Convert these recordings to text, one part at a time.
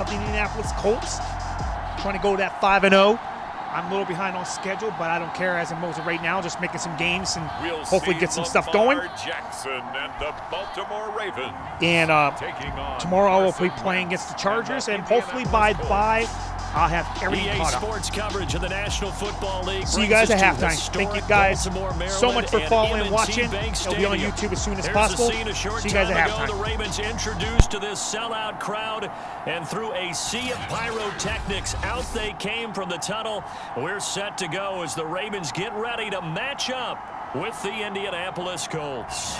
of the Indianapolis Colts. Trying to go that 5-0. I'm a little behind on schedule, but I don't care as I'm mosing right now, just making some games and hopefully get some stuff going. Jackson and the Baltimore Ravens. And tomorrow I will be playing against the Chargers, and hopefully by bye I'll have everything caught up. Sports coverage of the National Football League. See you guys at halftime. Thank you guys so much for following and watching. It'll be on YouTube as soon as possible. See you guys at halftime. The Ravens introduced to this sellout crowd, and through a sea of pyrotechnics, out they came from the tunnel. We're set to go as the Ravens get ready to match up with the Indianapolis Colts.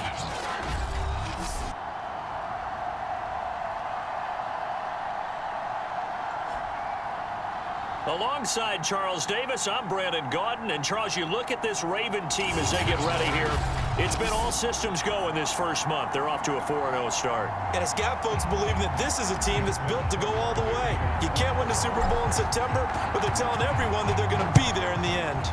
Alongside Charles Davis, I'm Brandon Gaudin. And Charles, you look at this Raven team as they get ready here. It's been all systems go in this first month. They're off to a 4-0 start. And it's got folks believing that this is a team that's built to go all the way. You can't win the Super Bowl in September, but they're telling everyone that they're going to be there in the end.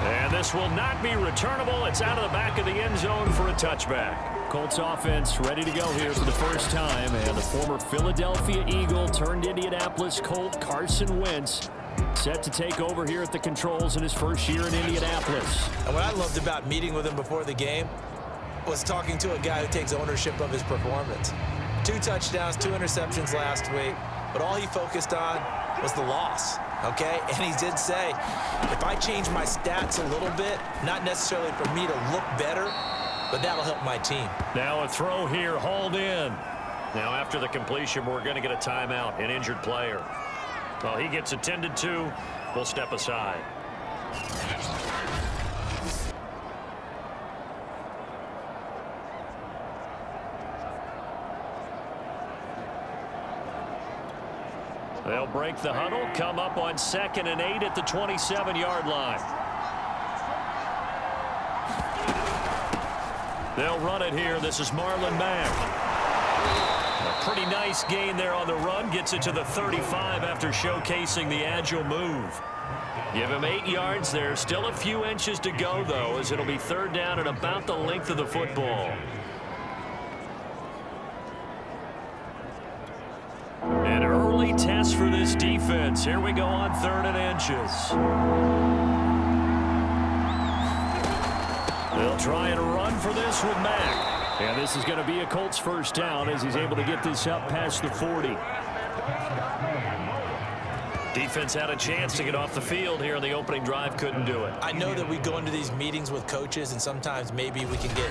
And this will not be returnable. It's out of the back of the end zone for a touchback. Colts offense ready to go here for the first time. And the former Philadelphia Eagle turned Indianapolis Colt, Carson Wentz, set to take over here at the controls in his first year in Indianapolis. And what I loved about meeting with him before the game was talking to a guy who takes ownership of his performance. 2 touchdowns, 2 interceptions last week, but all he focused on was the loss. Okay, and he did say, if I change my stats a little bit, not necessarily for me to look better, but that'll help my team. Now a throw here, hauled in. Now after the completion, we're going to get a timeout, an injured player. Well, he gets attended to. We'll step aside. They'll break the huddle, come up on 2nd and 8 at the 27-yard line. They'll run it here. This is Marlon Mack. A pretty nice gain there on the run. Gets it to the 35 after showcasing the agile move. Give him 8 yards there. Still a few inches to go, though, as it'll be 3rd down and about the length of the football. An early test for this defense. Here we go on 3rd and inches. They'll try and run for this with Mack. And this is going to be a Colts first down as he's able to get this up past the 40. Defense had a chance to get off the field here on the opening drive, couldn't do it. I know that we go into these meetings with coaches, and sometimes maybe we can get,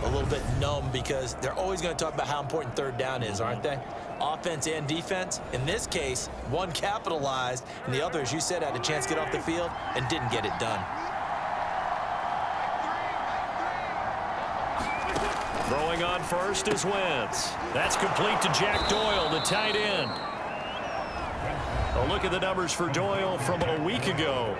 a little bit numb because they're always going to talk about how important 3rd down is, aren't they? Offense and defense. In this case, one capitalized, and the other, as you said, had a chance to get off the field and didn't get it done. Throwing on first is Wentz. That's complete to Jack Doyle, the tight end. A look at the numbers for Doyle from a week ago.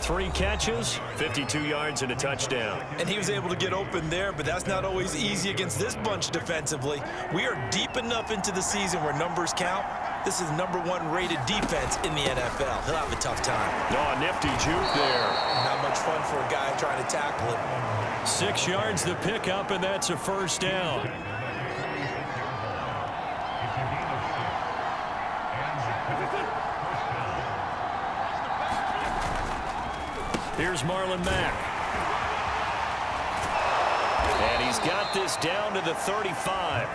3 catches, 52 yards, and a touchdown. And he was able to get open there, but that's not always easy against this bunch defensively. We are deep enough into the season where numbers count. This is #1 rated defense in the NFL. He'll have a tough time. Oh, nifty juke there. Not much fun for a guy trying to tackle him. 6 yards the pickup, and that's a first down. Here's Marlon Mack. And he's got this down to the 35.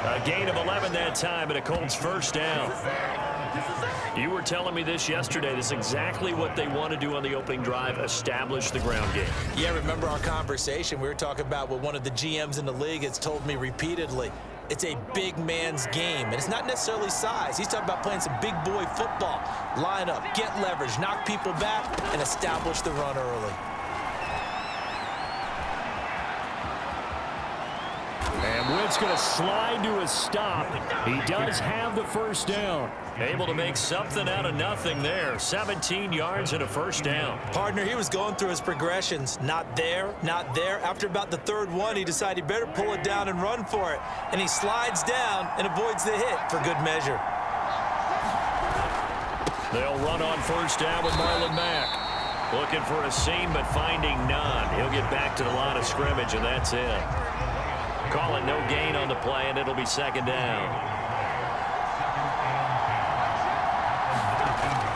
A gain of 11 that time, and a Colts first down. You were telling me this yesterday. This is exactly what they want to do on the opening drive, establish the ground game. Yeah, remember our conversation? We were talking about what one of the GMs in the league has told me repeatedly. It's a big man's game, and it's not necessarily size. He's talking about playing some big boy football. Line up, get leverage, knock people back, and establish the run early. And Wentz going to slide to a stop. He does have the first down. Able to make something out of nothing there. 17 yards and a first down. Partner, he was going through his progressions. Not there, not there. After about the 3rd one, he decided he better pull it down and run for it. And he slides down and avoids the hit for good measure. They'll run on first down with Marlon Mack. Looking for a seam, but finding none. He'll get back to the line of scrimmage, and that's it. Call it no gain on the play, and it'll be second down.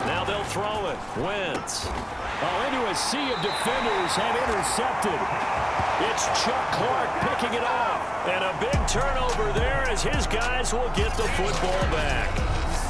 Now they'll throw it. Wentz. Oh, into a sea of defenders and intercepted. It's Chuck Clark picking it off. And a big turnover there as his guys will get the football back.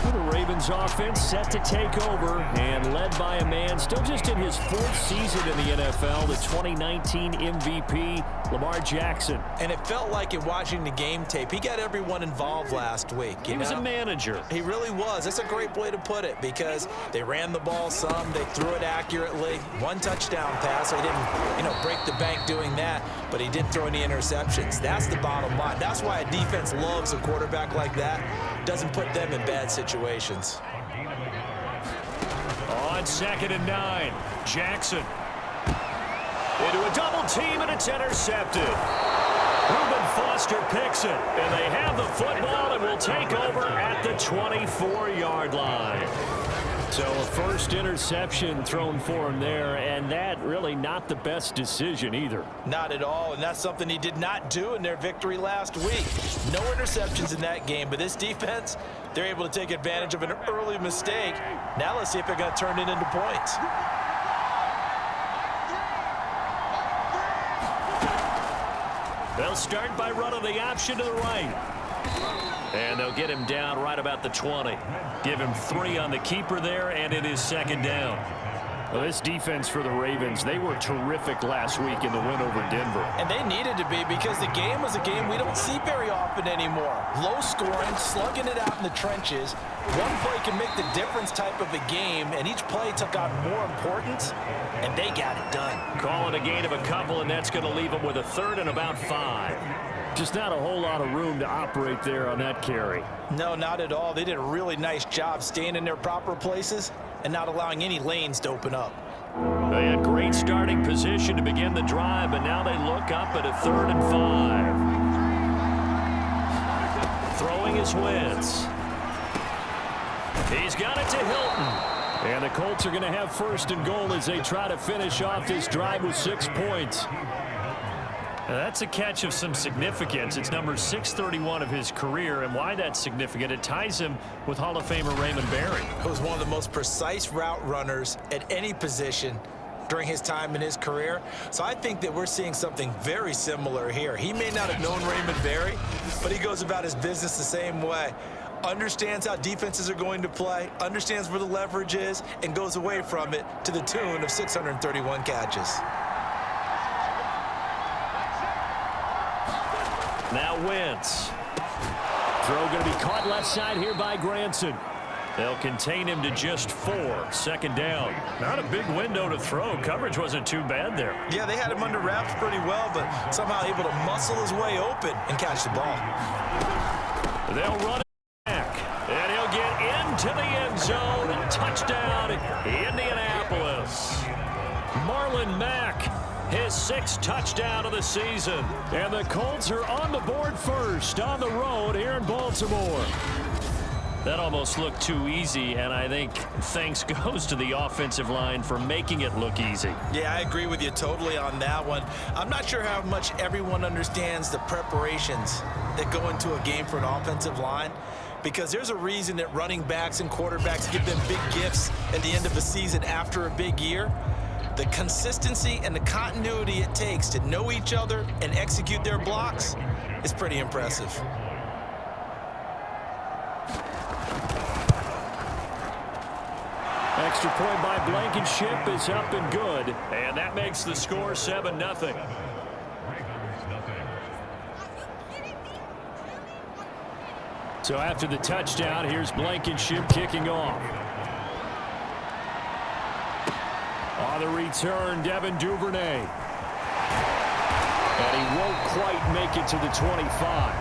The Ravens offense set to take over and led by a man still just in his 4th season in the NFL, the 2019 MVP, Lamar Jackson. And it felt like in watching the game tape, he got everyone involved last week. He was a manager. He really was. That's a great way to put it because they ran the ball some, they threw it accurately. 1 touchdown pass, so he didn't, break the bank doing that, but he didn't throw any interceptions. That's the bottom line. That's why a defense loves a quarterback like that. Doesn't put them in bad situations. On 2nd and 9, Jackson. Into a double team, and it's intercepted. Reuben Foster picks it, and they have the football and will take over at the 24-yard line. So a first interception thrown for him there, and that really not the best decision either. Not at all, and that's something he did not do in their victory last week. No interceptions in that game, but this defense, they're able to take advantage of an early mistake. Now let's see if they're going to turn it into points. They'll start by running the option to the right. And they'll get him down right about the 20. Give him 3 on the keeper there, and it is second down. Well, this defense for the Ravens, they were terrific last week in the win over Denver. And they needed to be because the game was a game we don't see very often anymore. Low scoring, slugging it out in the trenches. One play can make the difference type of a game, and each play took on more importance, and they got it done. Call it a gain of a couple, and that's going to leave them with a 3rd and about 5. Just not a whole lot of room to operate there on that carry. No, not at all. They did a really nice job staying in their proper places and not allowing any lanes to open up. They had great starting position to begin the drive, but now they look up at a 3rd and 5. Throwing is Wentz. He's got it to Hilton. And the Colts are going to have 1st and goal as they try to finish off this drive with 6 points. Now that's a catch of some significance. It's number 631 of his career, and why that's significant, it ties him with Hall of Famer Raymond Berry. He was one of the most precise route runners at any position during his time in his career. So I think that we're seeing something very similar here. He may not have known Raymond Berry, but he goes about his business the same way. Understands how defenses are going to play, understands where the leverage is, and goes away from it to the tune of 631 catches. Now Wentz. Throw going to be caught left side here by Granson. They'll contain him to just 4. 2nd down. Not a big window to throw. Coverage wasn't too bad there. Yeah, they had him under wraps pretty well, but somehow able to muscle his way open and catch the ball. They'll run it back, and he'll get into the end zone. Touchdown, Indianapolis. Marlon Mack, his 6th touchdown of the season. And the Colts are on the board first on the road here in Baltimore. That almost looked too easy, and I think thanks goes to the offensive line for making it look easy. Yeah, I agree with you totally on that one. I'm not sure how much everyone understands the preparations that go into a game for an offensive line, because there's a reason that running backs and quarterbacks give them big gifts at the end of a season after a big year. The consistency and the continuity it takes to know each other and execute their blocks is pretty impressive. Extra point by Blankenship is up and good. And that makes the score 7-0. So after the touchdown, here's Blankenship kicking off. On the return, Devin Duvernay. And he won't quite make it to the 25.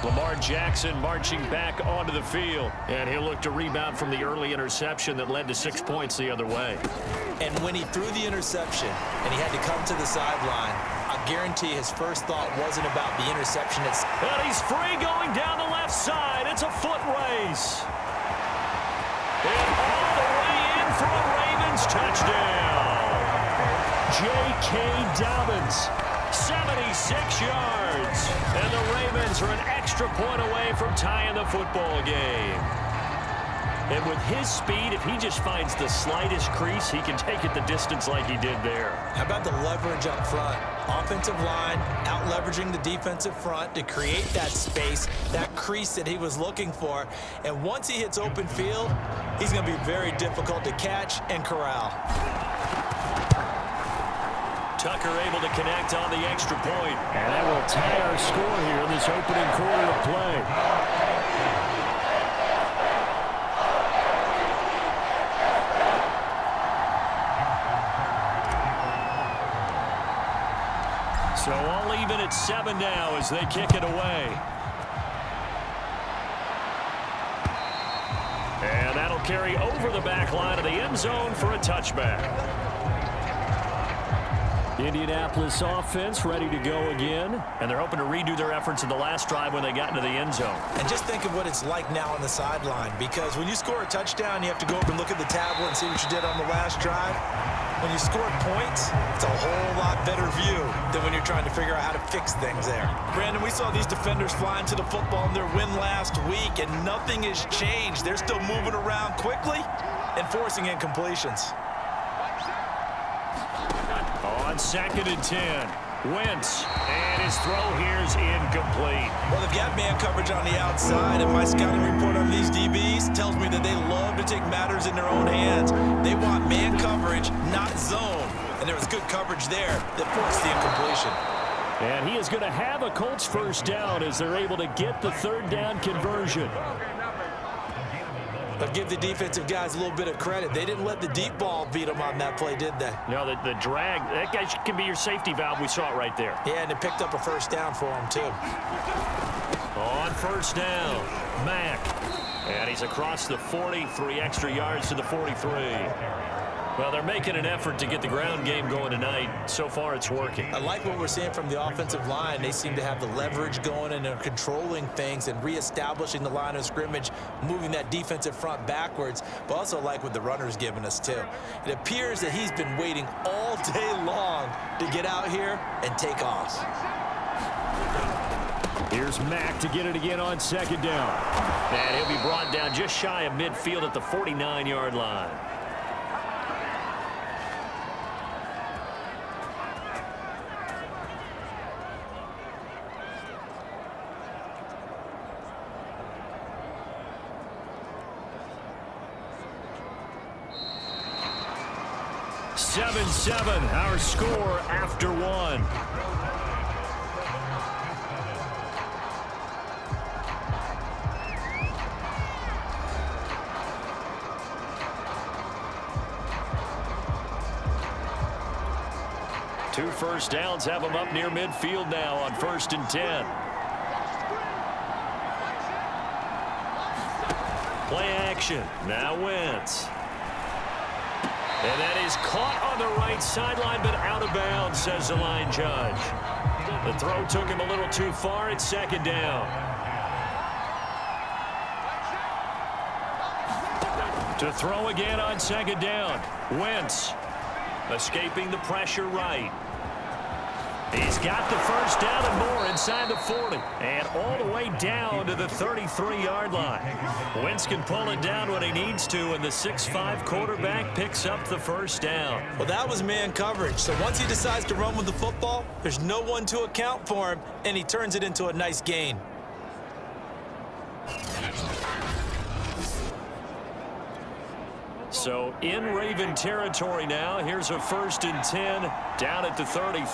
Lamar Jackson marching back onto the field. And he'll look to rebound from the early interception that led to 6 points the other way. And when he threw the interception and he had to come to the sideline, I guarantee his first thought wasn't about the interception itself. And he's free going down the left side. It's a foot race. And all the way in for a Ravens touchdown. J.K. Dobbins. 76 yards. And the Ravens are an extra point away from tying the football game. And with his speed, if he just finds the slightest crease, he can take it the distance like he did there. How about the leverage up front? Offensive line out leveraging the defensive front to create that space, that crease that he was looking for. And once he hits open field, he's going to be very difficult to catch and corral. Tucker able to connect on the extra point. And that will tie our score here in this opening quarter of play. So all even at 7 now as they kick it away. And that'll carry over the back line of the end zone for a touchback. Indianapolis offense ready to go again. And they're hoping to redo their efforts in the last drive when they got into the end zone. And just think of what it's like now on the sideline, because when you score a touchdown, you have to go over and look at the tablet and see what you did on the last drive. When you score points, it's a whole lot better view than when you're trying to figure out how to fix things there. Brandon, we saw these defenders flying to the football in their win last week, and nothing has changed. They're still moving around quickly and forcing incompletions. On 2nd and 10, Wentz, and his throw here is incomplete. Well, they've got man coverage on the outside, and my scouting report on these DBs tells me that they love to take matters in their own hands. They want man coverage, not zone. And there was good coverage there that forced the incompletion. And he is going to have a Colts first down as they're able to get the 3rd down conversion. But give the defensive guys a little bit of credit. They didn't let the deep ball beat them on that play, did they? No, the drag, that guy can be your safety valve. We saw it right there. Yeah, and it picked up a first down for him, too. On 1st down, Mack. And he's across the 40, 3 extra yards to the 43. Well, they're making an effort to get the ground game going tonight. So far, it's working. I like what we're seeing from the offensive line. They seem to have the leverage going, and they're controlling things and reestablishing the line of scrimmage, moving that defensive front backwards, but also like what the runner's giving us, too. It appears that he's been waiting all day long to get out here and take off. Here's Mack to get it again on 2nd down. And he'll be brought down just shy of midfield at the 49-yard line. Seven, our score after 1. Two first downs have them up near midfield now on 1st and 10. Play action. Now Wentz. And that is caught on the right sideline, but out of bounds, says the line judge. The throw took him a little too far. It's 2nd down. To throw again on 2nd down. Wentz escaping the pressure right. He's got the first down and more inside the 40. And all the way down to the 33-yard line. Wentz can pull it down when he needs to, and the 6'5" quarterback picks up the first down. Well, that was man coverage. So once he decides to run with the football, there's no one to account for him, and he turns it into a nice gain. So in Raven territory now. Here's a 1st and 10 down at the 33.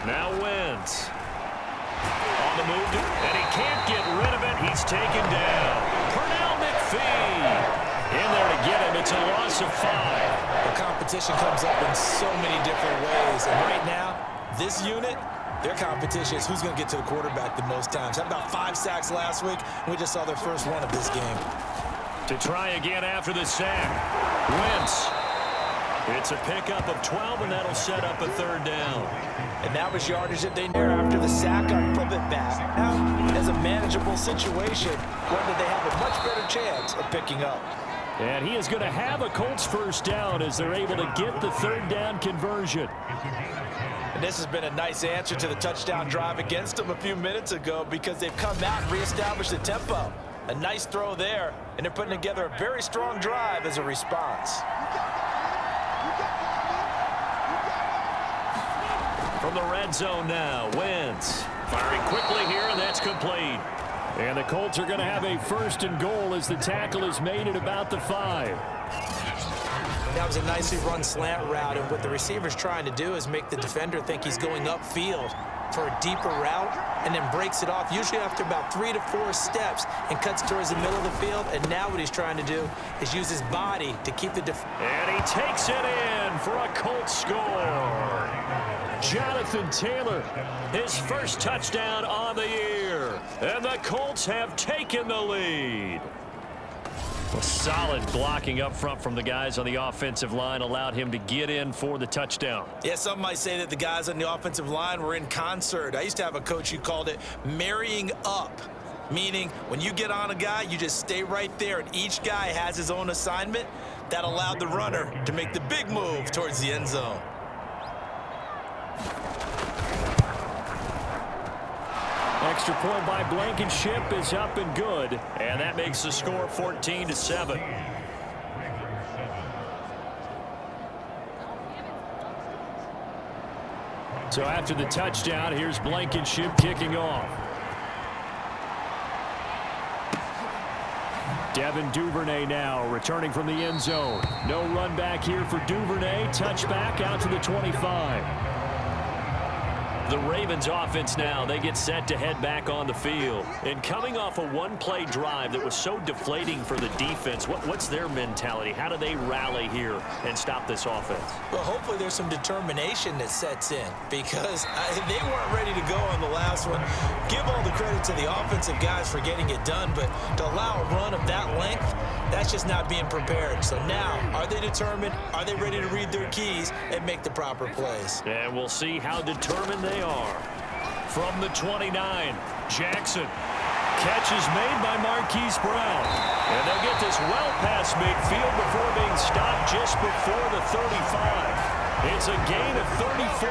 Now Wentz. On the move, and he can't get rid of it. He's taken down. Pernell McPhee in there to get him. It's a loss of 5. The competition comes up in so many different ways. And right now, this unit, their competition is who's going to get to the quarterback the most times. How about 5 sacks last week? We just saw their first one of this game. To try again after the sack. Wentz. It's a pickup of 12, and that'll set up a 3rd down. And that was yardage that they near after the sack on flip it back. Now, as a manageable situation, whether they have a much better chance of picking up. And he is going to have a Colts first down as they're able to get the third down conversion. And this has been a nice answer to the touchdown drive against them a few minutes ago because they've come out and reestablished the tempo. A nice throw there, and they're putting together a very strong drive as a response. From the red zone now, Wentz firing quickly here, and that's complete. And the Colts are going to have a first and goal as the tackle is made at about the 5. That was a nicely run slant route, and what the receiver's trying to do is make the defender think he's going upfield for a deeper route and then breaks it off, usually after about 3 to 4 steps, and cuts towards the middle of the field. And now what he's trying to do is use his body to keep the and he takes it in for a Colts score. Jonathan Taylor, his first touchdown on the year. And the Colts have taken the lead. Well, solid blocking up front from the guys on the offensive line allowed him to get in for the touchdown. Yeah, some might say that the guys on the offensive line were in concert. I used to have a coach who called it marrying up, meaning when you get on a guy, you just stay right there, and each guy has his own assignment. That allowed the runner to make the big move towards the end zone. Extra point by Blankenship is up and good, and that makes the score 14-7. So after the touchdown, here's Blankenship kicking off. Devin Duvernay now returning from the end zone. No run back here for Duvernay. Touchback out to the 25. The Ravens offense now, they get set to head back on the field. And coming off a one-play drive that was so deflating for the defense, what's their mentality? How do they rally here and stop this offense? Well, hopefully there's some determination that sets in because they weren't ready to go on the last one. Give all the credit to the offensive guys for getting it done, but to allow a run of that length, that's just not being prepared. So now, are they determined? Are they ready to read their keys and make the proper plays? And we'll see how determined they are. From the 29, Jackson. Catch is made by Marquise Brown. And they'll get this well past midfield before being stopped just before the 35. It's a gain of 34.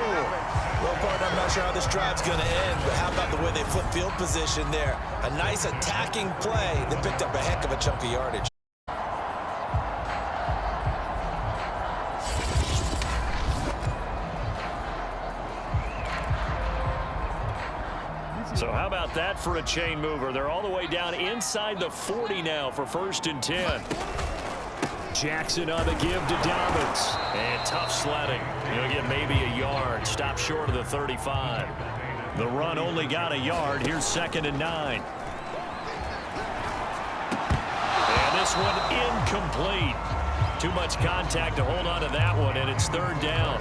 Well, partner, I'm not sure how this drive's going to end, but how about the way they flip field position there? A nice attacking play that picked up a heck of a chunk of yardage. So how about that for a chain mover? They're all the way down inside the 40 now for 1st and 10. Jackson on the give to Dobbins. And tough sledding. He'll get maybe a yard. Stop short of the 35. The run only got a yard. Here's 2nd and 9. And this one incomplete. Too much contact to hold on to that one, and it's 3rd down.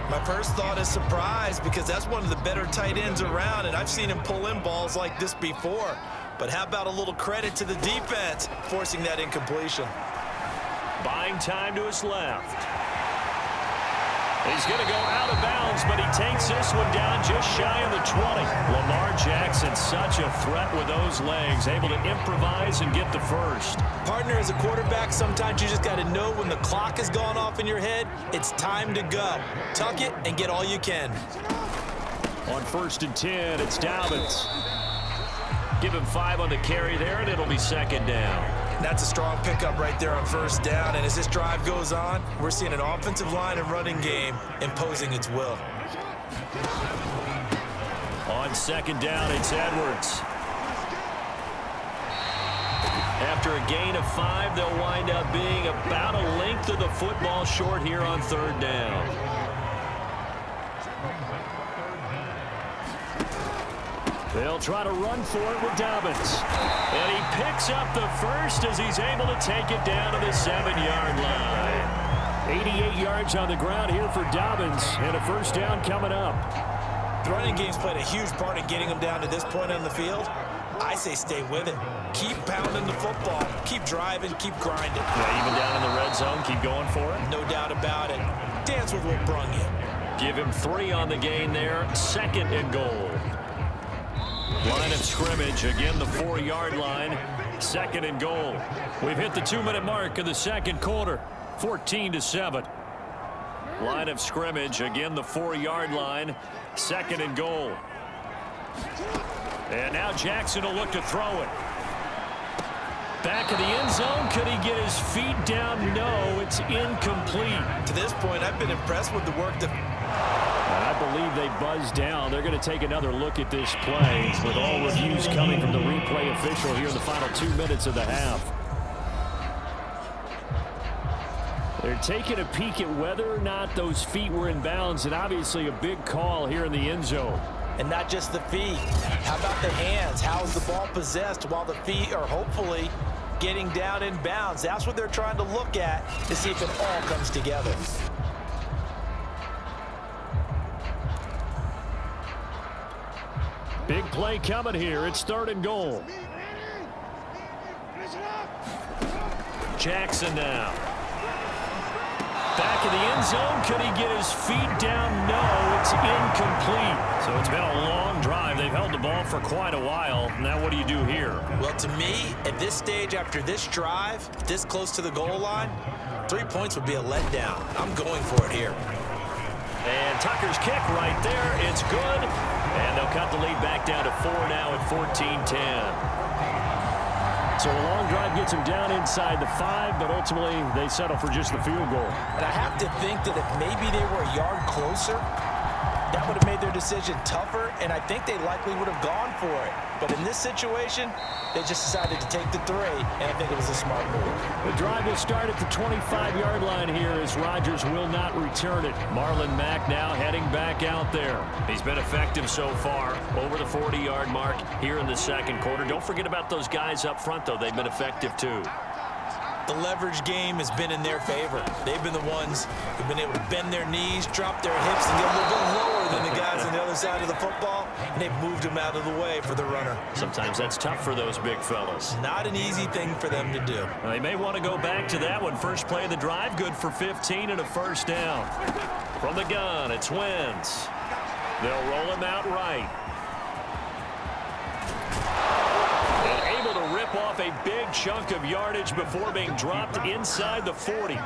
My first thought is surprise because that's one of the better tight ends around, and I've seen him pull in balls like this before. But how about a little credit to the defense forcing that incompletion? Buying time to his left. He's going to go out of bounds, but he takes this one down just shy of the 20. Lamar Jackson, such a threat with those legs, able to improvise and get the first. Partner, as a quarterback, sometimes you just got to know when the clock has gone off in your head, it's time to go. Tuck it and get all you can. On 1st and 10, it's Dobbins. Give him 5 on the carry there, and it'll be 2nd down. That's a strong pickup right there on 1st down, and as this drive goes on, we're seeing an offensive line and running game imposing its will. On 2nd down, it's Edwards. After a gain of 5, they'll wind up being about a length of the football short here on 3rd down. They'll try to run for it with Dobbins. And he picks up the first as he's able to take it down to the 7-yard line. 88 yards on the ground here for Dobbins, and a 1st down coming up. The running game's played a huge part in getting them down to this point on the field. I say stay with it. Keep pounding the football. Keep driving. Keep grinding. Yeah, even down in the red zone, keep going for it. No doubt about it. Dance with what brung you. Give him 3 on the gain there. 2nd and goal. Line of scrimmage, again the 4-yard line. 2nd and goal. We've hit the 2-minute mark of the second quarter. 14-7. Line of scrimmage, again the 4-yard line. 2nd and goal. And now Jackson will look to throw it. Back of the end zone. Could he get his feet down? No, it's incomplete. To this point, I've been impressed with the work that... I believe they buzzed down. They're going to take another look at this play with all reviews coming from the replay official here in the final 2 minutes of the half. They're taking a peek at whether or not those feet were in bounds, and obviously a big call here in the end zone. And not just the feet. How about the hands? How is the ball possessed while the feet are hopefully getting down in bounds? That's what they're trying to look at to see if it all comes together. Big play coming here. It's 3rd and goal. Jackson now. Back of the end zone. Could he get his feet down? No, it's incomplete. So it's been a long drive. They've held the ball for quite a while. Now what do you do here? Well, to me, at this stage after this drive, this close to the goal line, 3 points would be a letdown. I'm going for it here. And Tucker's kick right there. It's good. And they'll cut the lead back down to 4 now at 14-10. So a long drive gets them down inside the 5, but ultimately they settle for just the field goal. And I have to think that if maybe they were a yard closer, that would have made their decision tougher, and I think they likely would have gone for it. But in this situation, they just decided to take the 3, and I think it was a smart move. The drive will start at the 25-yard line here as Rodgers will not return it. Marlon Mack now heading back out there. He's been effective so far, over the 40-yard mark here in the second quarter. Don't forget about those guys up front, though. They've been effective, too. The leverage game has been in their favor. They've been the ones who've been able to bend their knees, drop their hips, and get a little bit lower than the guys on the other side of the football, and they've moved them out of the way for the runner. Sometimes that's tough for those big fellas. Not an easy thing for them to do. They may want to go back to that one. First play of the drive, good for 15 and a first down. From the gun, it's Wentz. They'll roll him out right. Off a big chunk of yardage before being dropped inside the 40.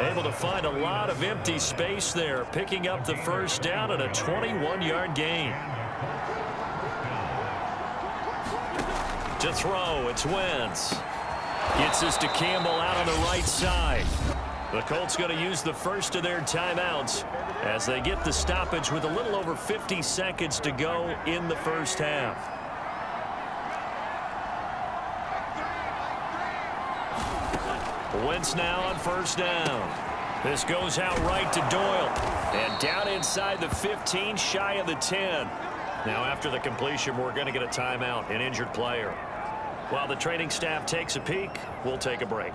Able to find a lot of empty space there, picking up the first down and a 21-yard gain. To throw, it's Wentz. Gets this to Campbell out on the right side. The Colts going to use the first of their timeouts as they get the stoppage with a little over 50 seconds to go in the first half. Wentz now on first down. This goes out right to Doyle. And down inside the 15, shy of the 10. Now after the completion, we're going to get a timeout, an injured player. While the training staff takes a peek, we'll take a break.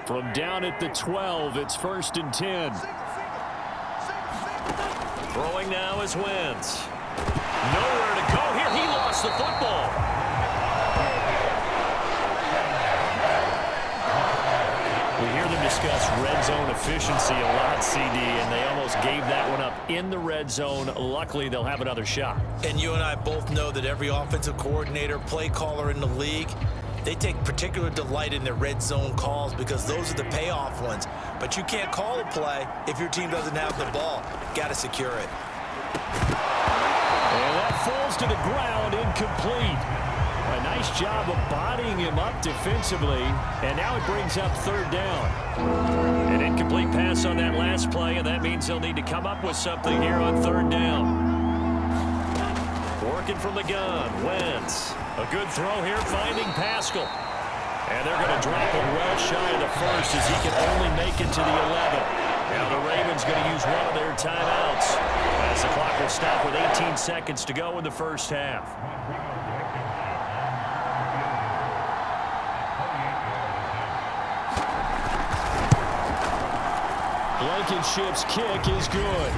From down at the 12, it's 1st and 10. Throwing now is Wentz. Nowhere to go here. He lost the football. We hear them discuss red zone efficiency a lot, CD, and they almost gave that one up in the red zone. Luckily, they'll have another shot. And you and I both know that every offensive coordinator, play caller in the league, they take particular delight in their red zone calls because those are the payoff ones. But you can't call a play if your team doesn't have the ball. Got to secure it. And that falls to the ground, incomplete. A nice job of bodying him up defensively, and now it brings up 3rd down. An incomplete pass on that last play, and that means they'll need to come up with something here on 3rd down. Working from the gun, Wentz. A good throw here, finding Pascal. And they're going to drop him well shy of the first as he can only make it to the 11. Now the Ravens going to use one of their timeouts as the clock will stop with 18 seconds to go in the first half. Blankenship's kick is good.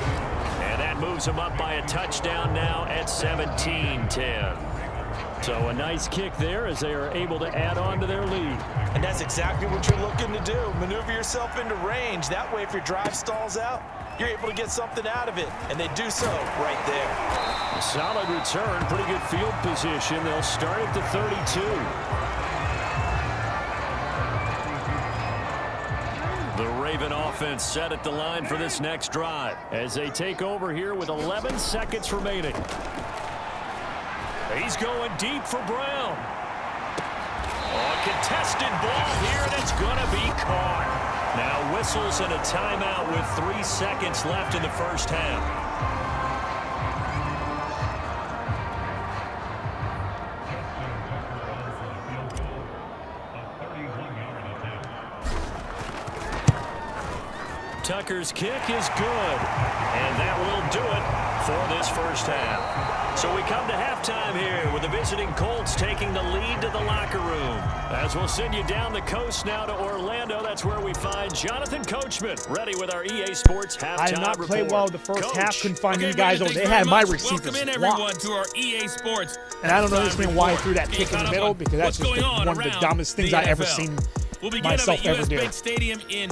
And that moves them up by a touchdown now at 17-10. So a nice kick there as they are able to add on to their lead. And that's exactly what you're looking to do. Maneuver yourself into range. That way, if your drive stalls out, you're able to get something out of it, and they do so right there. A solid return, pretty good field position. They'll start at the 32. The Raven offense set at the line for this next drive as they take over here with 11 seconds remaining. He's going deep for Brown. Oh, a contested ball here, and it's going to be caught. Now whistles and a timeout with 3 seconds left in the first half. Tucker's kick is good, and that will do it for this first half. So we come to halftime here with the visiting Colts taking the lead to the locker room. As we'll send you down the coast now to Orlando, that's where we find Jonathan Coachman ready with our EA Sports halftime report. I did not play well the first half. Couldn't find you guys over. They had my receivers Welcome in, everyone, to our EA Sports. And I don't understand why he threw that kick in the middle, because that's just one of the dumbest things I ever seen myself ever do.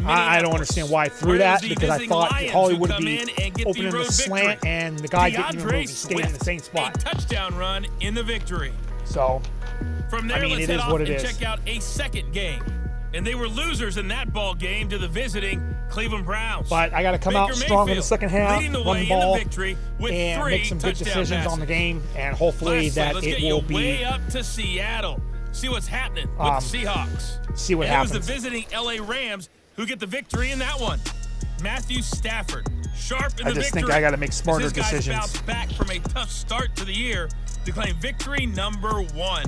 I don't understand why I threw that, because I thought Hollywood would be opening the slant and the guy didn't even move. He stayed in the same spot. A touchdown run in the victory. So, from there, I mean, let's it head is off what it and is. check out a second game. And they were losers in that ball game to the visiting Cleveland Browns. But I got to come out strong in the second half, run the ball, and make some good decisions on the game, and hopefully that it will be way up to Seattle. See what's happening with the Seahawks. See what happens. happens. It was the visiting LA Rams who get the victory in that one. Matthew Stafford, sharp in the victory. I just think I got to make smarter this guy's decisions. bounced back from a tough start to the year to claim victory number 1.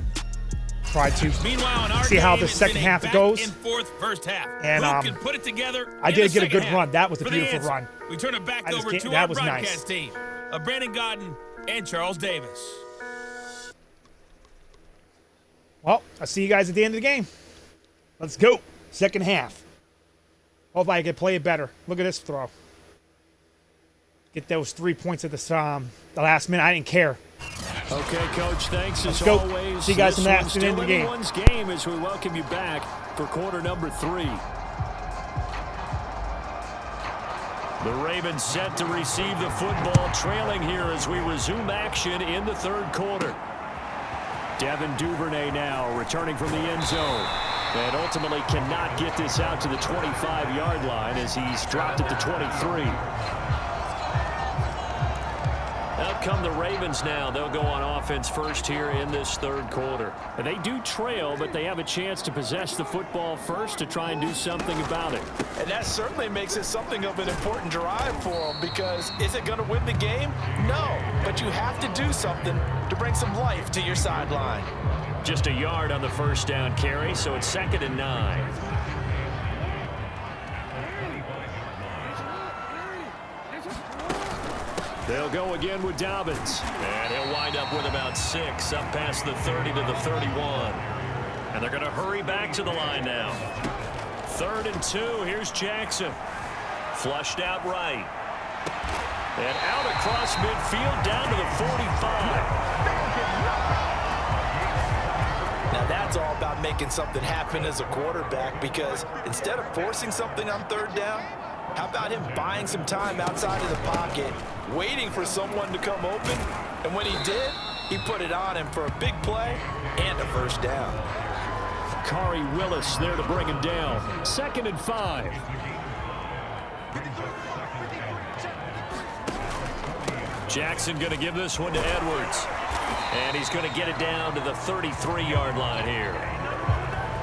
Try to Meanwhile, in our see how game, the second half goes. And forth first half. And Who can put it together I did get a good half? run. That was a For the beautiful answer, run. We turn it back over to that our was broadcast nice. team of Brandon Godden and Charles Davis. Well, I'll see you guys at the end of the game. Let's go. Second half. Hope I can play it better. Look at this throw. Get those 3 points at the last minute. I didn't care. Okay, Coach, thanks as go. always. See you guys in the This one's afternoon still of the game. anyone's game as we welcome you back for quarter number 3. The Ravens set to receive the football, trailing here as we resume action in the third quarter. Devin Duvernay now returning from the end zone. And ultimately cannot get this out to the 25-yard line as he's dropped at the 23. Out come the Ravens now. They'll go on offense first here in this third quarter. They do trail, but they have a chance to possess the football first to try and do something about it. And that certainly makes it something of an important drive for them, because is it going to win the game? No, but you have to do something to bring some life to your sideline. Just a yard on the first down carry, so it's 2nd and 9. They'll go again with Dobbins. And he'll wind up with about 6, up past the 30 to the 31. And they're going to hurry back to the line now. 3rd and 2. Here's Jackson. Flushed out right. And out across midfield down to the 45. Now that's all about making something happen as a quarterback, because instead of forcing something on 3rd down, how about him buying some time outside of the pocket, waiting for someone to come open, and when he did, he put it on him for a big play and a first down. Kari Willis there to bring him down. 2nd and 5. Jackson going to give this one to Edwards. And he's going to get it down to the 33-yard line here.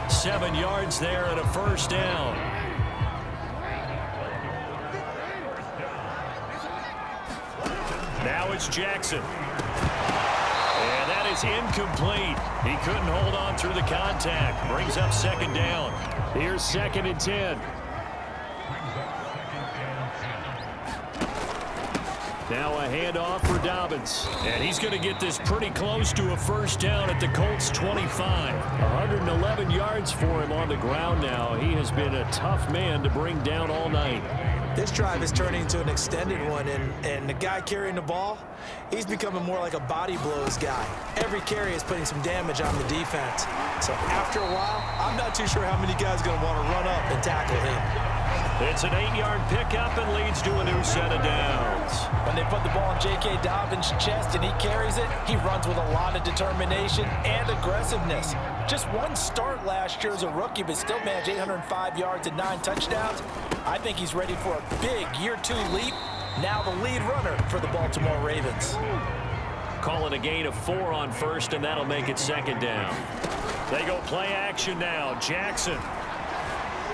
7 yards there and a first down. Now it's Jackson. And that is incomplete. He couldn't hold on through the contact. Brings up 2nd down. Here's 2nd and 10. Now a handoff for Dobbins. And he's going to get this pretty close to a first down at the Colts 25. 111 yards for him on the ground now. He has been a tough man to bring down all night. This drive is turning into an extended one, and the guy carrying the ball, he's becoming more like a body blows guy. Every carry is putting some damage on the defense. So after a while, I'm not too sure how many guys are going to want to run up and tackle him. It's an 8-yard pickup and leads to a new set of downs. When they put the ball in J.K. Dobbins' chest and he carries it, he runs with a lot of determination and aggressiveness. Just one start last year as a rookie, but still managed 805 yards and 9 touchdowns. I think he's ready for a big year-2 leap. Now the lead runner for the Baltimore Ravens. Calling a gain of 4 on first, and that'll make it second down. They go play action now. Jackson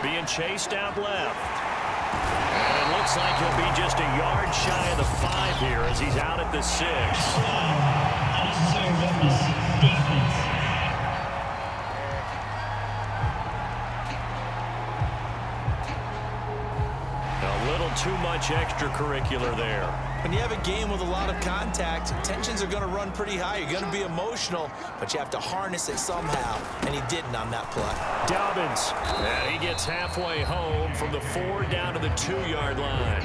being chased out left. And it looks like he'll be just a yard shy of the 5 here as he's out at the 6. A little too much extracurricular there. When you have a game with a lot of contact, tensions are going to run pretty high. You're going to be emotional, but you have to harness it somehow, and he didn't on that play. Dobbins, and he gets halfway home from the 4 down to the 2-yard line.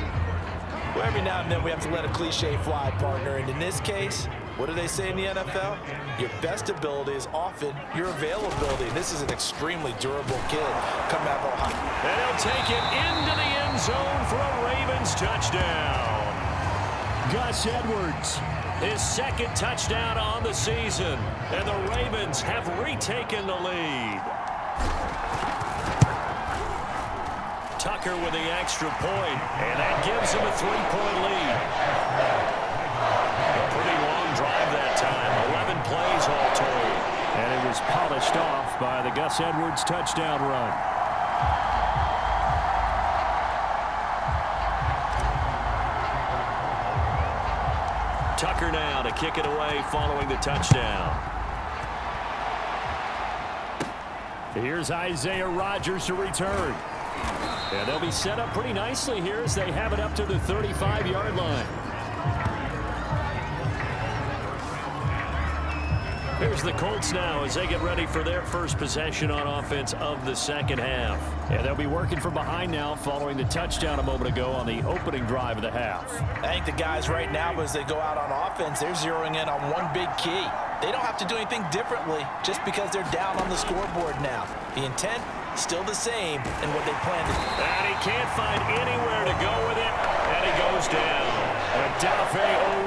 Well, every now and then we have to let a cliche fly, partner, and in this case, what do they say in the NFL? Your best ability is often your availability. This is an extremely durable kid coming out of Ohio. And he'll take it into the end zone for a Ravens touchdown. Gus Edwards, his second touchdown on the season, and the Ravens have retaken the lead. Tucker with the extra point, and that gives him a 3-point lead. A pretty long drive that time, 11 plays all told. And it was polished off by the Gus Edwards touchdown run. Tucker now to kick it away following the touchdown. Here's Isaiah Rodgers to return. And they'll be set up pretty nicely here as they have it up to the 35-yard line. Here's the Colts now as they get ready for their first possession on offense of the second half. And they'll be working from behind now following the touchdown a moment ago on the opening drive of the half. I think the guys right now, as they go out on offense, they're zeroing in on one big key. They don't have to do anything differently just because they're down on the scoreboard now. The intent, still the same in what they plan to do. And he can't find anywhere to go with it, and he goes down. Odafe Owe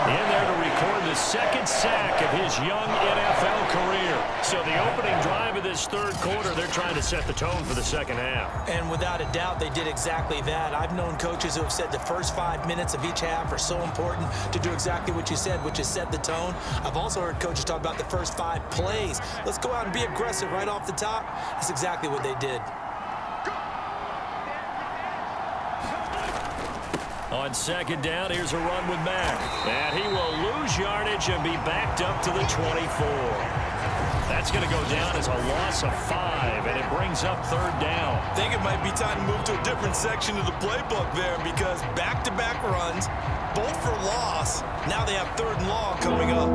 in there to record the second sack of his young NFL career. So the opening drive of this third quarter, they're trying to set the tone for the second half. And without a doubt, they did exactly that. I've known coaches who have said the first 5 minutes of each half are so important to do exactly what you said, which is set the tone. I've also heard coaches talk about the first 5 plays. Let's go out and be aggressive right off the top. That's exactly what they did. On second down, here's a run with Mack. And he will lose yardage and be backed up to the 24. That's going to go down as a loss of 5, and it brings up third down. I think it might be time to move to a different section of the playbook there because back-to-back runs, both for loss. Now they have third and long coming up.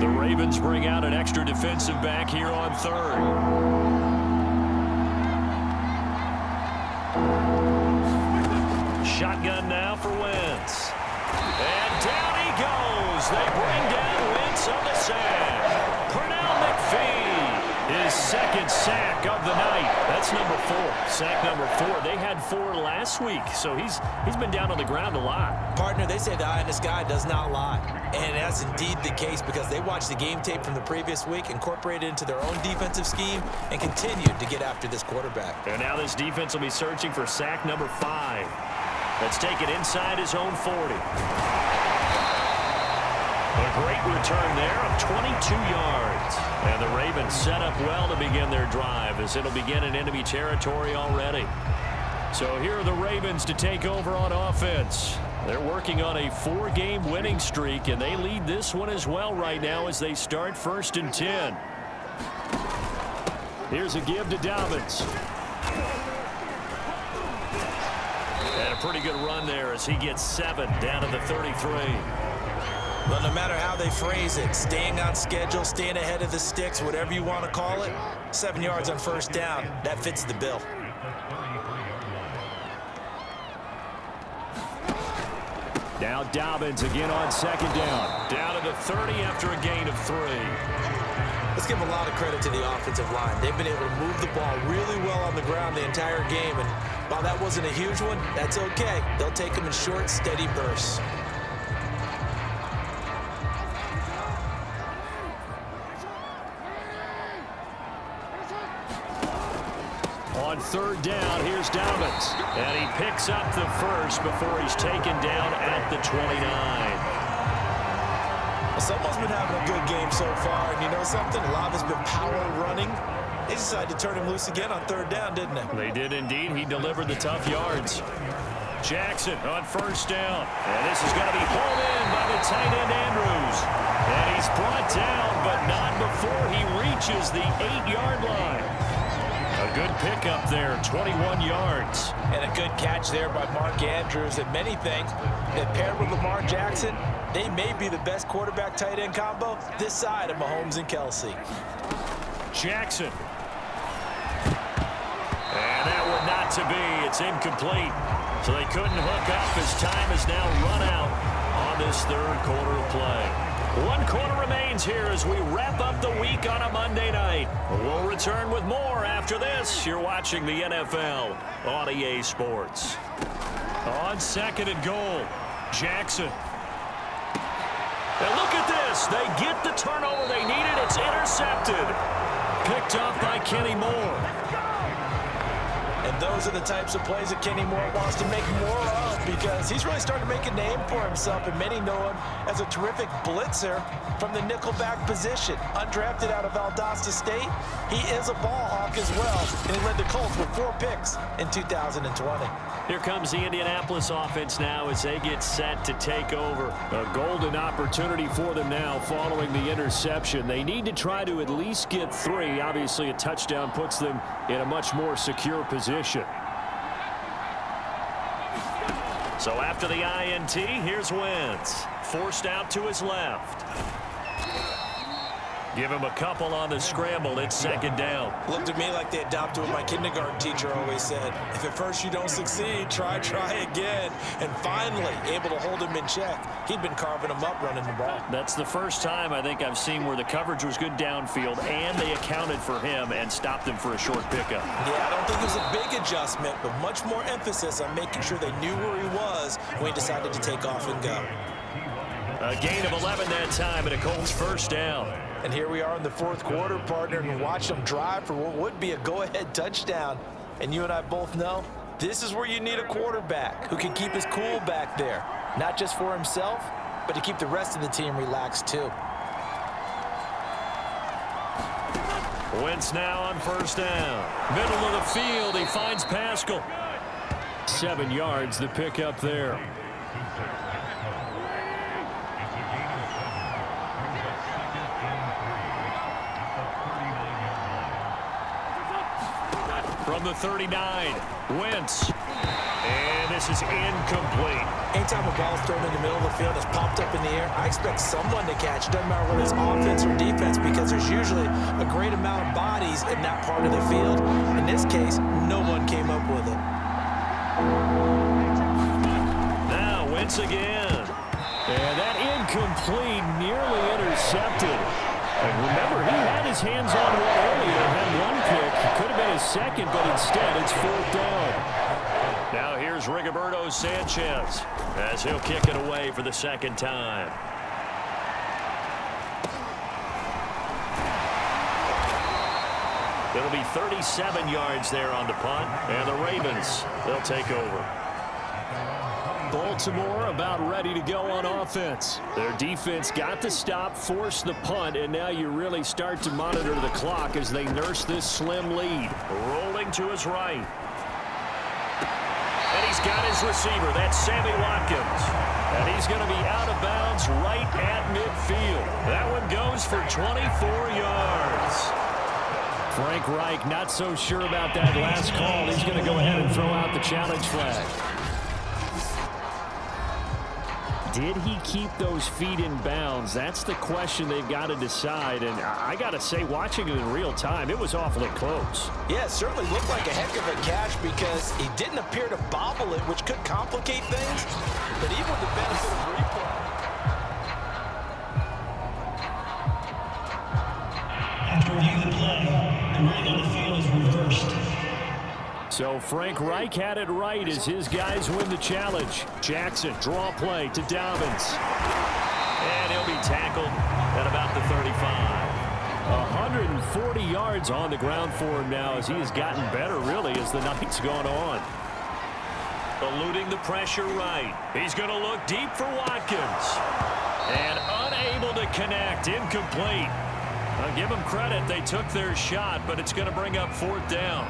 The Ravens bring out an extra defensive back here on third. Shotgun now for Wentz. And down he goes. They bring down Wentz on the sack. Pernell McPhee, his second sack of the night. That's number 4. Sack number 4. They had 4 last week, so he's been down on the ground a lot. Partner, they say the eye in the sky does not lie. And that's indeed the case because they watched the game tape from the previous week, incorporated it into their own defensive scheme, and continued to get after this quarterback. And now this defense will be searching for sack number 5. Let's take it inside his own 40. A great return there of 22 yards. And the Ravens set up well to begin their drive as it'll begin in enemy territory already. So here are the Ravens to take over on offense. They're working on a 4-game winning streak, and they lead this one as well right now as they start 1st and 10. Here's a give to Dobbins. And a pretty good run there as he gets 7 down to the 33. Well, no matter how they phrase it, staying on schedule, staying ahead of the sticks, whatever you want to call it, 7 yards on first down, that fits the bill. Now Dobbins again on second down. Down to the 30 after a gain of 3. Let's give a lot of credit to the offensive line. They've been able to move the ball really well on the ground the entire game, and While that wasn't a huge one, that's okay. They'll take them in short, steady bursts. On third down, here's Dobbins. And he picks up the first before he's taken down at the 29. Well, someone's been having a good game so far, and you know something? A lot has been power running. They decided to turn him loose again on third down, didn't they? They did indeed. He delivered the tough yards. Jackson on first down. And this is going to be hauled in by the tight end Andrews. And he's brought down, but not before he reaches the 8-yard line. A good pickup there, 21 yards. And a good catch there by Mark Andrews. And many think that paired with Lamar Jackson, they may be the best quarterback-tight end combo this side of Mahomes and Kelsey. Jackson. And that one not to be. It's incomplete. So they couldn't hook up as time has now run out on this third quarter of play. 1 quarter remains here as we wrap up the week on a Monday night. We'll return with more after this. You're watching the NFL on EA Sports. On second and goal, Jackson. And look at this. They get the turnover they needed. It's intercepted. Picked up by Kenny Moore. And those are the types of plays that Kenny Moore wants to make more of because he's really starting to make a name for himself, and many know him as a terrific blitzer from the nickelback position. Undrafted out of Valdosta State, he is a ball hawk as well, and he led the Colts with 4 picks in 2020. Here comes the Indianapolis offense now as they get set to take over. A golden opportunity for them now following the interception. They need to try to at least get 3. Obviously, a touchdown puts them in a much more secure position. So after the INT, here's Wentz. Forced out to his left. Give him a couple on the scramble. It's second down. Looked to me like they adopted what my kindergarten teacher always said. If at first you don't succeed, try again. And finally, able to hold him in check. He'd been carving him up running the ball. That's the first time I think I've seen where the coverage was good downfield and they accounted for him and stopped him for a short pickup. Yeah, I don't think it was a big adjustment, but much more emphasis on making sure they knew where he was when he decided to take off and go. A gain of 11 that time and a Colts first down. And here we are in the fourth quarter, partner, and watch them drive for what would be a go-ahead touchdown. And you and I both know this is where you need a quarterback who can keep his cool back there. Not just for himself, but to keep the rest of the team relaxed too. Wentz now on first down. Middle of the field, he finds Pascal. 7 yards, the pickup there. From the 39, Wentz. And this is incomplete. Anytime a ball is thrown in the middle of the field, it's popped up in the air, I expect someone to catch. Doesn't matter whether it's offense or defense, because there's usually a great amount of bodies in that part of the field. In this case, no one came up with it. Now Wentz again. And that incomplete, nearly intercepted. And remember, he had his hands on one earlier, had one pick. Could have been his second, but instead it's fourth down. Now here's Rigoberto Sanchez as he'll kick it away for the second time. It'll be 37 yards there on the punt, and the Ravens, they'll take over. Baltimore about ready to go on offense. Their defense got the stop, forced the punt, and now you really start to monitor the clock as they nurse this slim lead. Rolling to his right. And he's got his receiver. That's Sammy Watkins. And he's going to be out of bounds right at midfield. That one goes for 24 yards. Frank Reich not so sure about that last call. He's going to go ahead and throw out the challenge flag. Did he keep those feet in bounds? That's the question they've got to decide. And I got to say, watching it in real time, it was awfully close. Yeah, it certainly looked like a heck of a catch because he didn't appear to bobble it, which could complicate things. But even with the benefit of replay. After reviewing the play, the ruling on the field is reversed. So Frank Reich had it right as his guys win the challenge. Jackson, draw play to Dobbins. And he'll be tackled at about the 35. 140 yards on the ground for him now as he has gotten better, really, as the night's gone on. Eluding the pressure right. He's going to look deep for Watkins. And unable to connect. Incomplete. I'll give them credit. They took their shot, but it's going to bring up 4th down.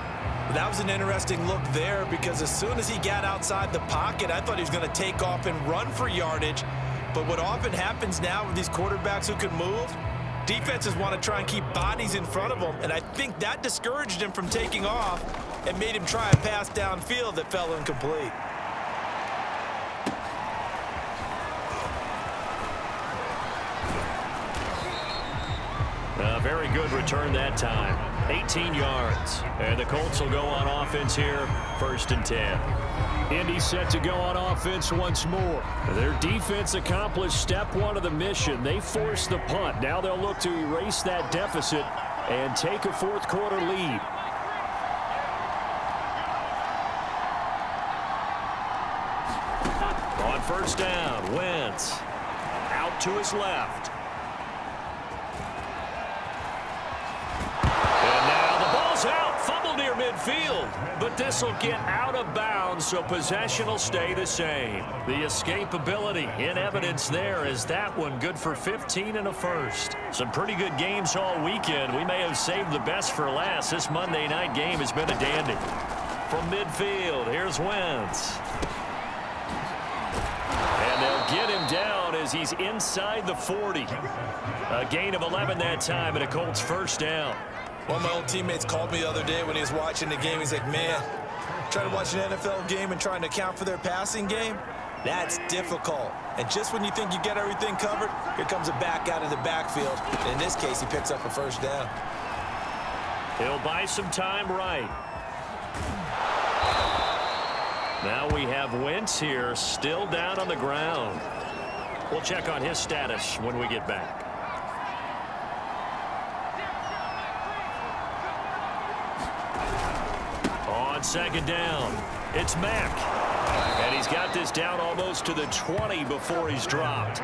That was an interesting look there because as soon as he got outside the pocket, I thought he was going to take off and run for yardage. But what often happens now with these quarterbacks who can move, defenses want to try and keep bodies in front of them, and I think that discouraged him from taking off and made him try a pass downfield that fell incomplete. A very good return that time. 18 yards. And the Colts will go on offense here, 1st and 10. Indy set to go on offense once more. Their defense accomplished step 1 of the mission. They forced the punt. Now they'll look to erase that deficit and take a 4th quarter lead. On 1st down, Wentz out to his left. Near midfield, but this will get out of bounds, so possession will stay the same. The escapability in evidence there is that one good for 15 and a first. Some pretty good games all weekend. We may have saved the best for last. This Monday night game has been a dandy. From midfield, here's Wentz. And they'll get him down as he's inside the 40. A gain of 11 that time and a Colts 1st down. One of my old teammates called me the other day when he was watching the game. He's like, man, trying to watch an NFL game and trying to account for their passing game, that's difficult. And just when you think you get everything covered, here comes a back out of the backfield. And in this case, he picks up a 1st down. He'll buy some time right. Now we have Wentz here, still down on the ground. We'll check on his status when we get back. On 2nd down, it's Mack. And he's got this down almost to the 20 before he's dropped.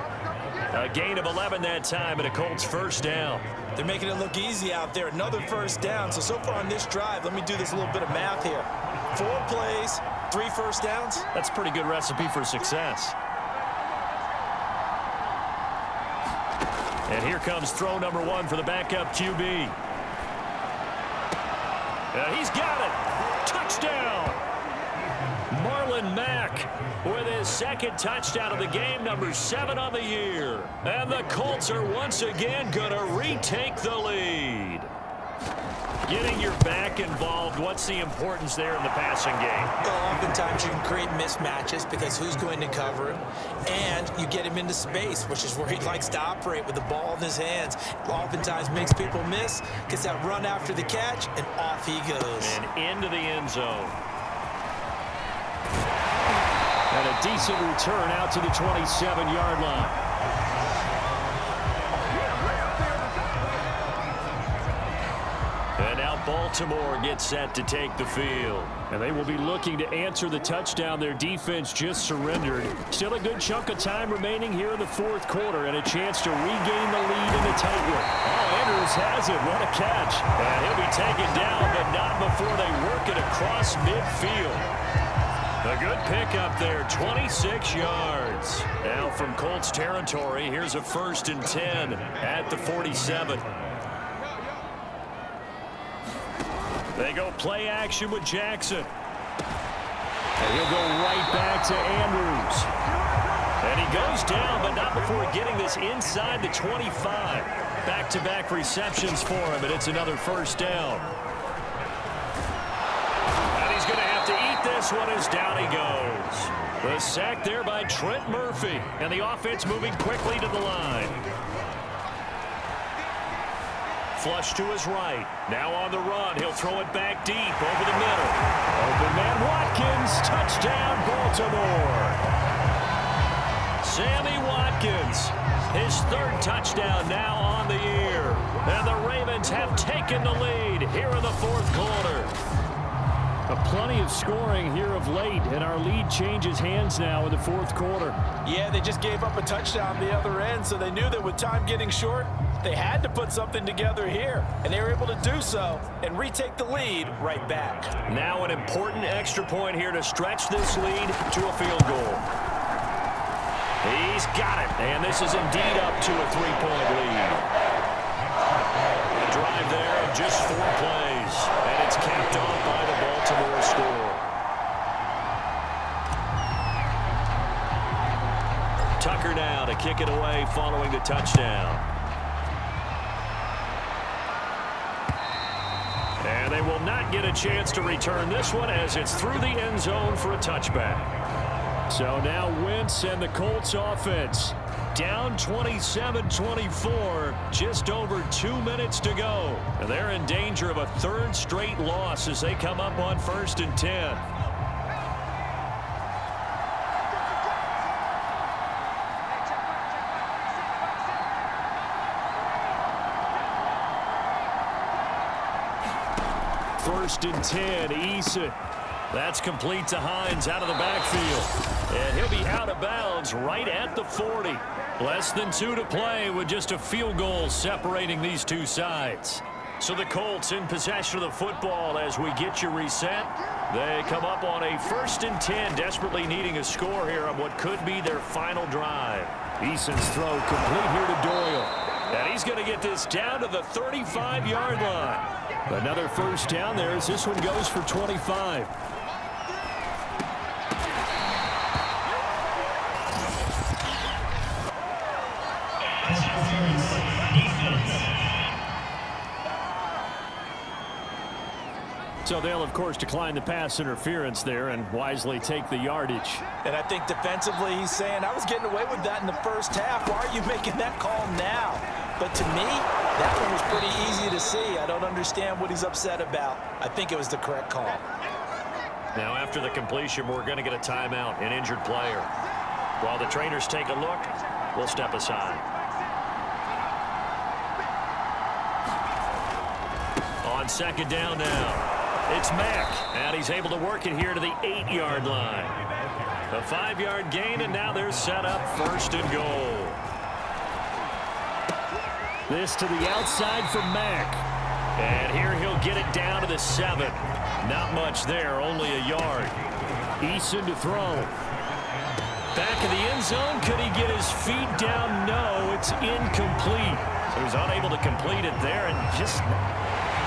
A gain of 11 that time and a Colts 1st down. They're making it look easy out there. Another 1st down. So far on this drive, let me do this little bit of math here. 4 plays, 3 1st downs. That's a pretty good recipe for success. And here comes throw number 1 for the backup QB. He's got it. Touchdown! Marlon Mack with his 2nd touchdown of the game, number 7 on the year. And the Colts are once again going to retake the lead. Getting your back involved, what's the importance there in the passing game? Well, oftentimes you can create mismatches because who's going to cover him, and you get him into space, which is where he likes to operate with the ball in his hands. Oftentimes makes people miss, gets that run after the catch, and off he goes. And into the end zone. And a decent return out to the 27-yard line. And now Baltimore gets set to take the field. And they will be looking to answer the touchdown their defense just surrendered. Still a good chunk of time remaining here in the 4th quarter and a chance to regain the lead in the tight one. Oh, Andrews has it. What a catch. And he'll be taken down, but not before they work it across midfield. A good pickup there, 26 yards. Now from Colts territory, here's a 1st and 10 at the 47. They go play action with Jackson. And he'll go right back to Andrews. And he goes down, but not before getting this inside the 25. Back-to-back receptions for him, and it's another 1st down. And he's going to have to eat this one as down he goes. The sack there by Trent Murphy. And the offense moving quickly to the line. Flush to his right. Now on the run. He'll throw it back deep over the middle. Open man Watkins. Touchdown Baltimore. Sammy Watkins. His 3rd touchdown now on the year. And the Ravens have taken the lead here in the 4th quarter. Plenty of scoring here of late, and our lead changes hands now in the fourth quarter. Yeah, they just gave up a touchdown the other end, so they knew that with time getting short, they had to put something together here, and they were able to do so and retake the lead right back. Now an important extra point here to stretch this lead to a field goal. He's got it, and this is indeed up to a 3-point lead. A drive there of just 4 plays, and it's capped off by the Baltimore score. Tucker now to kick it away following the touchdown. And they will not get a chance to return this one as it's through the end zone for a touchback. So now Wentz and the Colts offense down 27-24, just over 2 minutes to go. And they're in danger of a third straight loss as they come up on 1st and 10. First and 10, Eason. That's complete to Hines out of the backfield. And he'll be out of bounds right at the 40. Less than 2 to play with just a field goal separating these two sides. So the Colts in possession of the football as we get you reset. They come up on a 1st and 10, desperately needing a score here on what could be their final drive. Eason's throw complete here to Doyle. And he's going to get this down to the 35-yard line. Another first down there as this one goes for 25. So they'll, of course, decline the pass interference there and wisely take the yardage. And I think defensively he's saying, I was getting away with that in the first half. Why are you making that call now? But to me, that one was pretty easy to see. I don't understand what he's upset about. I think it was the correct call. Now after the completion, we're going to get a timeout, an injured player. While the trainers take a look, we'll step aside. On second down now. It's Mack, and he's able to work it here to the 8-yard line. A 5-yard gain, and now they're set up 1st and goal. This to the outside for Mack. And here he'll get it down to the 7. Not much there, only a yard. Eason to throw. Back in the end zone, could he get his feet down? No, it's incomplete. So he's unable to complete it there, and just...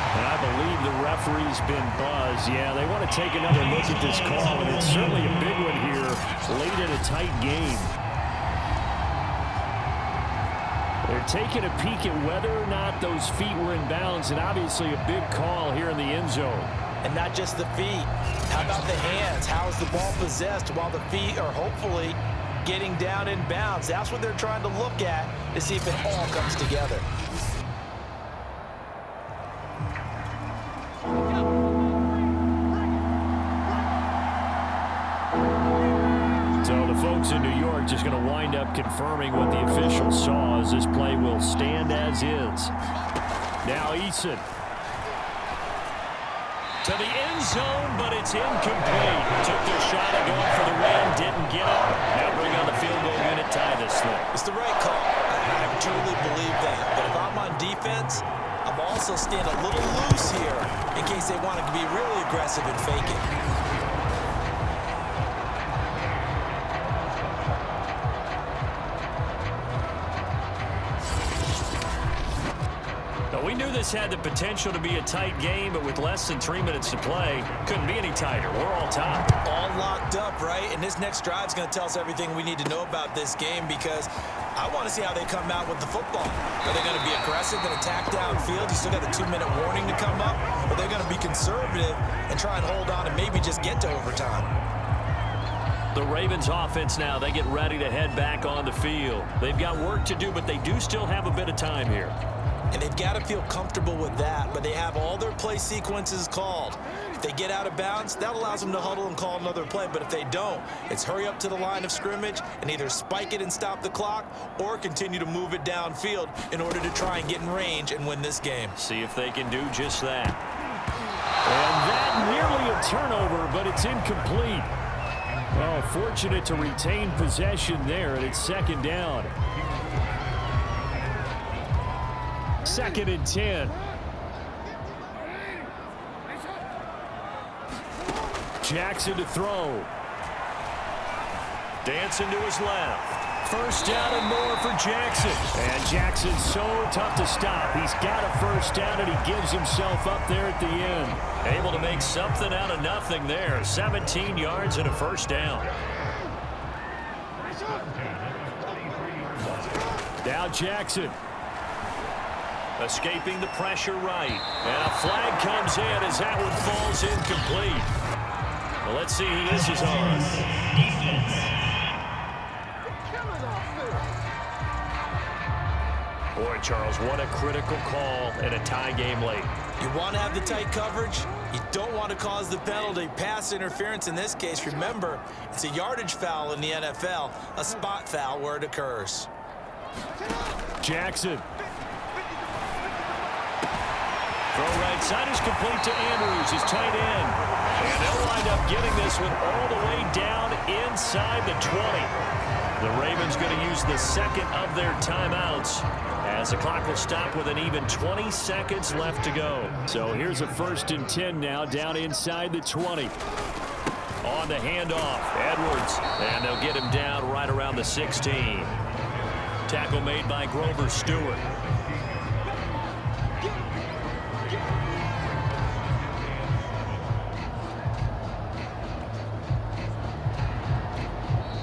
And I believe the referee's been buzzed. Yeah, they want to take another look at this call, and it's certainly a big one here late in a tight game. They're taking a peek at whether or not those feet were in bounds, and obviously a big call here in the end zone. And not just the feet. How about the hands? How is the ball possessed while the feet are hopefully getting down in bounds? That's what they're trying to look at to see if it all comes together. In New York just going to wind up confirming what the officials saw as this play will stand as is. Now Eason. To the end zone, but it's incomplete. Took their shot at going for the win, didn't get it. Now bring on the field goal unit, tie this thing. It's the right call. I truly believe that. But if I'm on defense, I'm also staying a little loose here in case they want to be really aggressive and fake it. We knew this had the potential to be a tight game, but with less than 3 minutes to play, couldn't be any tighter. We're all tied. All locked up, right? And this next drive is going to tell us everything we need to know about this game because I want to see how they come out with the football. Are they going to be aggressive and attack downfield? You still got a 2-minute warning to come up? Or are they going to be conservative and try and hold on and maybe just get to overtime? The Ravens offense now, they get ready to head back on the field. They've got work to do, but they do still have a bit of time here. And they've got to feel comfortable with that, but they have all their play sequences called. If they get out of bounds, that allows them to huddle and call another play. But if they don't, it's hurry up to the line of scrimmage and either spike it and stop the clock or continue to move it downfield in order to try and get in range and win this game. See if they can do just that. And that nearly a turnover, but it's incomplete. Well, fortunate to retain possession there, and it's second down. 2nd and 10. Jackson to throw. Dancing to his left. First down and more for Jackson. And Jackson's so tough to stop. He's got a first down, and he gives himself up there at the end. Able to make something out of nothing there. 17 yards and a first down. Now Jackson. Escaping the pressure right. And a flag comes in as that one falls incomplete. Well, let's see who this is on. Boy, Charles, what a critical call in a tie game late. You want to have the tight coverage. You don't want to cause the penalty. Pass interference in this case. Remember, it's a yardage foul in the NFL, a spot foul where it occurs. Jackson. Throw right side is complete to Andrews, his tight end. And they'll wind up getting this one all the way down inside the 20. The Ravens going to use the second of their timeouts as the clock will stop with an even 20 seconds left to go. So here's a 1st and 10 now down inside the 20. On the handoff, Edwards. And they'll get him down right around the 16. Tackle made by Grover Stewart.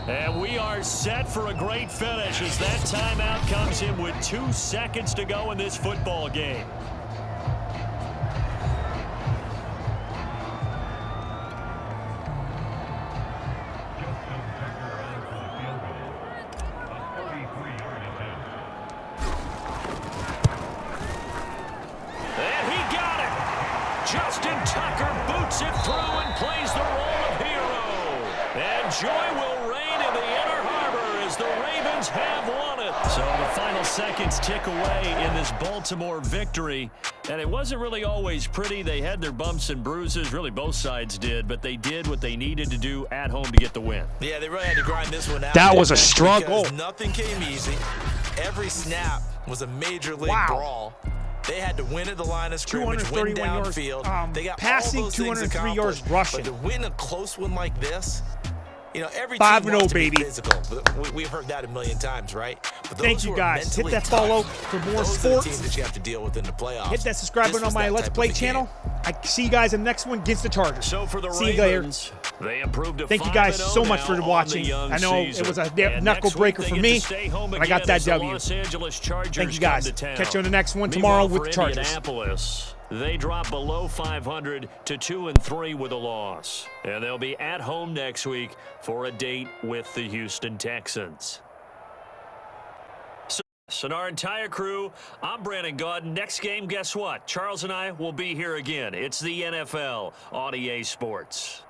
And we are set for a great finish as that timeout comes in with 2 seconds to go in this football game. And he got it. Justin Tucker boots it through and plays the role of hero. And joy will reign in the Inner Harbor as the Ravens have won it. So the final seconds tick away in this Baltimore victory. And it wasn't really always pretty. They had their bumps and bruises. Really, both sides did. But they did what they needed to do at home to get the win. Yeah, they really had to grind this one out. That was a struggle. Nothing came easy. Every snap was a major league brawl. They had to win at the line of scrimmage, win downfield. They got passing, all those 203 yards rushing. rushing. But to win a close one like this, you know, every 5-0, team wants to be baby. physical. We've heard that a million times, right? But Thank you, guys. Hit that follow for more those sports. are the teams that you have to deal with in the playoffs. Hit that subscribe button on my Let's Play channel. I see you guys in the next one against the Chargers. So for the see you later. Ravens, they improved to Thank you guys so much for watching. I know it was a knuckle breaker for me, but I got that W. Thank you guys. Catch you on the next one tomorrow with the Chargers. Indianapolis, they drop below 500 to 2-3 with a loss. And they'll be at home next week for a date with the Houston Texans. So our entire crew, I'm Brandon Gaudin. Next game, guess what? Charles and I will be here again. It's the NFL on EA Sports.